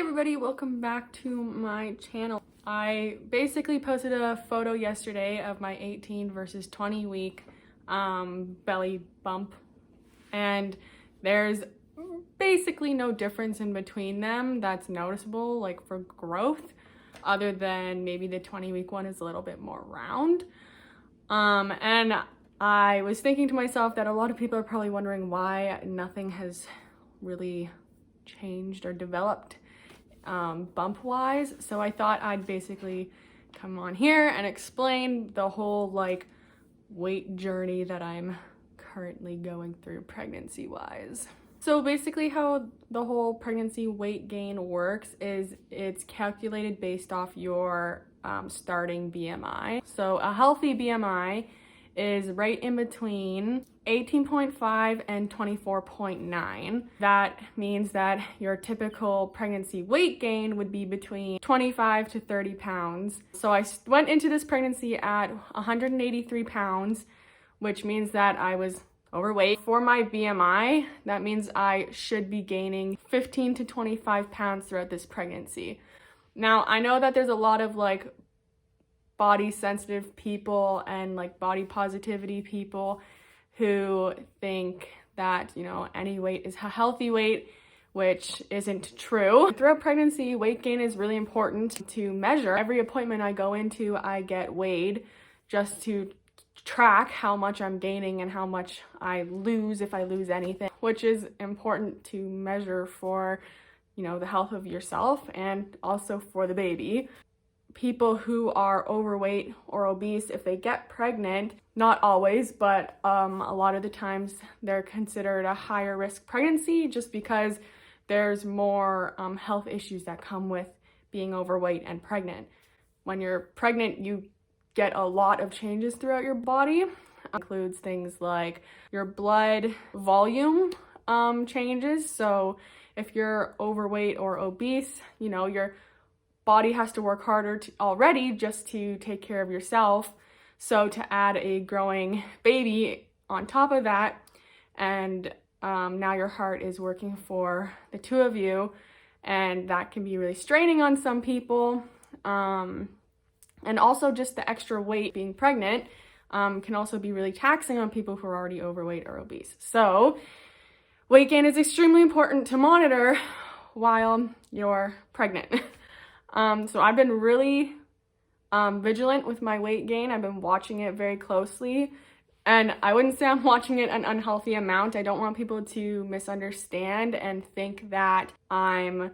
everybody, welcome back to my channel. I basically posted a photo yesterday of my 18 versus 20 week belly bump, and there's basically no difference in between them that's noticeable, like for growth, other than maybe the 20-week one is a little bit more round. And I was thinking to myself that a lot of people are probably wondering why nothing has really changed or developed bump wise. So I thought I'd basically come on here and explain the whole like weight journey that I'm currently going through pregnancy wise. So basically how the whole pregnancy weight gain works is it's calculated based off your starting BMI. So a healthy BMI is right in between 18.5 and 24.9. That means that your typical pregnancy weight gain would be between 25 to 30 pounds. So I went into this pregnancy at 183 pounds, which means that I was overweight. For my BMI, that means I should be gaining 15 to 25 pounds throughout this pregnancy. Now, I know that there's a lot of like body sensitive people and like body positivity people who think that, you know, any weight is a healthy weight, which isn't true. Throughout pregnancy, weight gain is really important to measure. Every appointment I go into, I get weighed just to track how much I'm gaining and how much I lose, if I lose anything, which is important to measure for, you know, the health of yourself and also for the baby. People who are overweight or obese, if they get pregnant, not always, but a lot of the times they're considered a higher risk pregnancy just because there's more health issues that come with being overweight and pregnant. When you're pregnant, you get a lot of changes throughout your body. It includes things like your blood volume changes. So if you're overweight or obese, you know, your body has to work harder already just to take care of yourself. So to add a growing baby on top of that, and now your heart is working for the two of you, and that can be really straining on some people. And also just the extra weight being pregnant can also be really taxing on people who are already overweight or obese. So weight gain is extremely important to monitor while you're pregnant. So I've been really vigilant with my weight gain. I've been watching it very closely, and I wouldn't say I'm watching it an unhealthy amount. I don't want people to misunderstand and think that I'm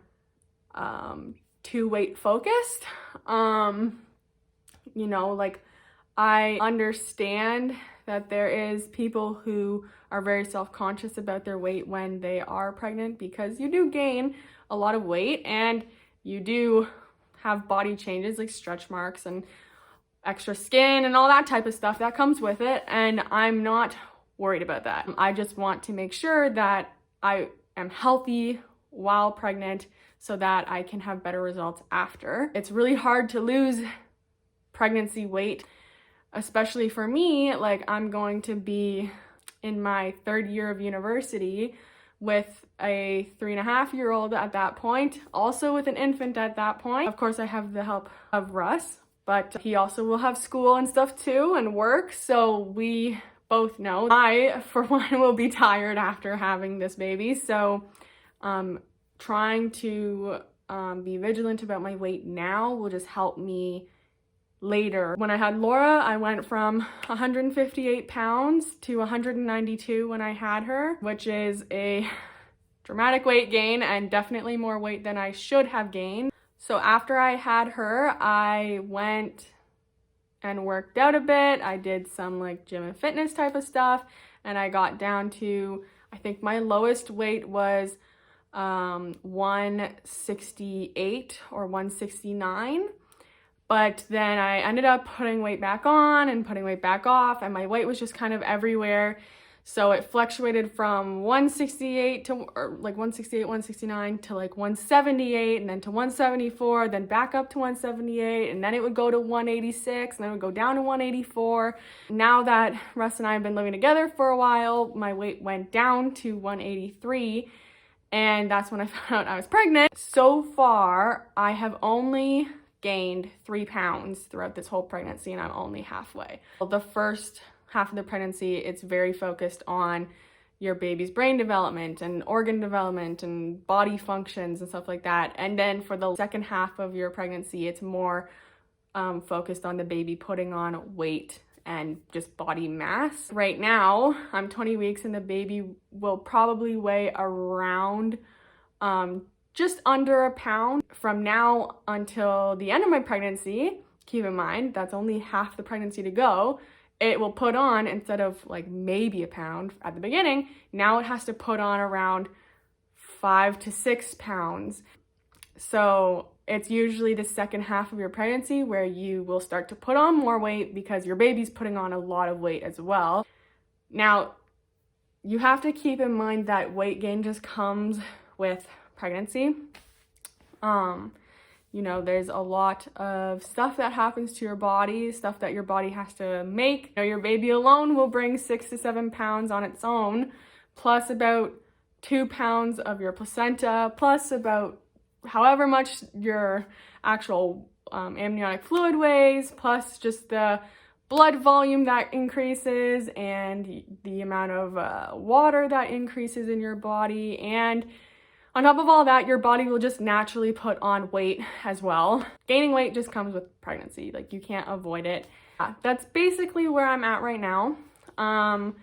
too weight focused. You know, like I understand that there is people who are very self-conscious about their weight when they are pregnant, because you do gain a lot of weight and you do have body changes like stretch marks and extra skin and all that type of stuff that comes with it, and I'm not worried about that. I just want to make sure that I am healthy while pregnant so that I can have better results after. It's really hard to lose pregnancy weight, especially for me. Like, I'm going to be in my 3rd year of university with a 3.5-year-old at that point, also with an infant at that point. Of course, I have the help of Russ, but he also will have school and stuff too and work. So we both know I, for one, will be tired after having this baby. So trying to be vigilant about my weight now will just help me later. When I had Laura, I went from 158 pounds to 192 when I had her, which is a dramatic weight gain and definitely more weight than I should have gained. So after I had her, I went and worked out a bit. I did some like gym and fitness type of stuff, and I got down to, I think my lowest weight was 168 or 169. But then I ended up putting weight back on and putting weight back off, and my weight was just kind of everywhere. So it fluctuated from 168 to like 168, 169 to like 178, and then to 174, then back up to 178, and then it would go to 186, and then it would go down to 184. Now that Russ and I have been living together for a while, my weight went down to 183, and that's when I found out I was pregnant. So far, I have only gained 3 pounds throughout this whole pregnancy, and I'm only halfway. Well, the first half of the pregnancy, it's very focused on your baby's brain development and organ development and body functions and stuff like that. And then for the second half of your pregnancy, it's more focused on the baby putting on weight and just body mass. Right now, I'm 20 weeks and the baby will probably weigh around just under a pound. From now until the end of my pregnancy, keep in mind, that's only half the pregnancy to go, it will put on, instead of like maybe a pound at the beginning, now it has to put on around 5 to 6 pounds. So it's usually the second half of your pregnancy where you will start to put on more weight because your baby's putting on a lot of weight as well. Now, you have to keep in mind that weight gain just comes with pregnancy. You know, there's a lot of stuff that happens to your body, stuff that your body has to make. You know, your baby alone will bring 6 to 7 pounds on its own, plus about 2 pounds of your placenta, plus about however much your actual amniotic fluid weighs, plus just the blood volume that increases and the amount of water that increases in your body. And on top of all that, your body will just naturally put on weight as well. Gaining weight just comes with pregnancy. Like, you can't avoid it. That's basically where I'm at right now. I'm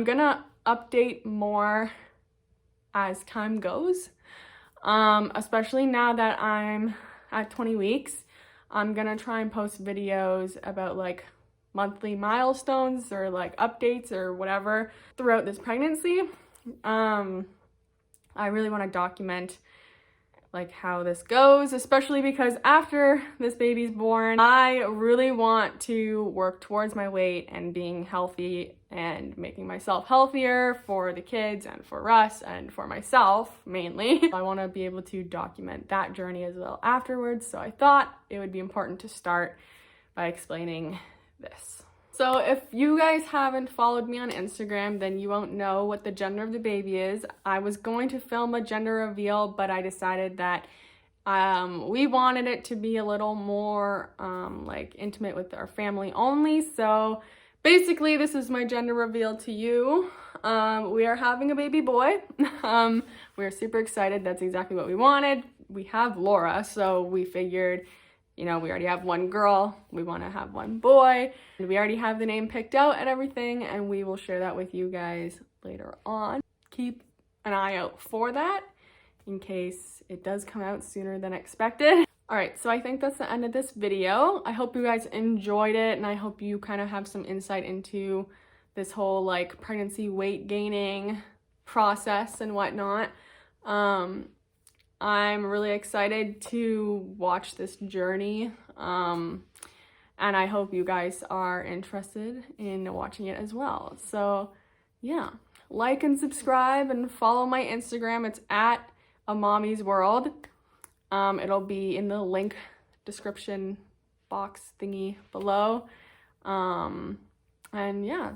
gonna update more as time goes. Especially now that I'm at 20 weeks, I'm gonna try and post videos about like monthly milestones or like updates or whatever throughout this pregnancy. I really want to document like how this goes, especially because after this baby's born, I really want to work towards my weight and being healthy and making myself healthier for the kids and for Russ and for myself mainly. I want to be able to document that journey as well afterwards, so I thought it would be important to start by explaining this. So if you guys haven't followed me on Instagram, then you won't know what the gender of the baby is. I was going to film a gender reveal, but I decided that we wanted it to be a little more like intimate with our family only. So basically, this is my gender reveal to you. We are having a baby boy. We're super excited. That's exactly what we wanted. We have Laura, so we figured, you know, we already have one girl, we want to have one boy, and we already have the name picked out and everything, and we will share that with you guys later on. Keep an eye out for that in case it does come out sooner than expected. All right, so I think that's the end of this video. I hope you guys enjoyed it, and I hope you kind of have some insight into this whole like pregnancy weight gaining process and whatnot. I'm really excited to watch this journey, and I hope you guys are interested in watching it as well. So yeah, like and subscribe and follow my Instagram. It's at A Mommy's World. It'll be in the link description box thingy below. And yeah,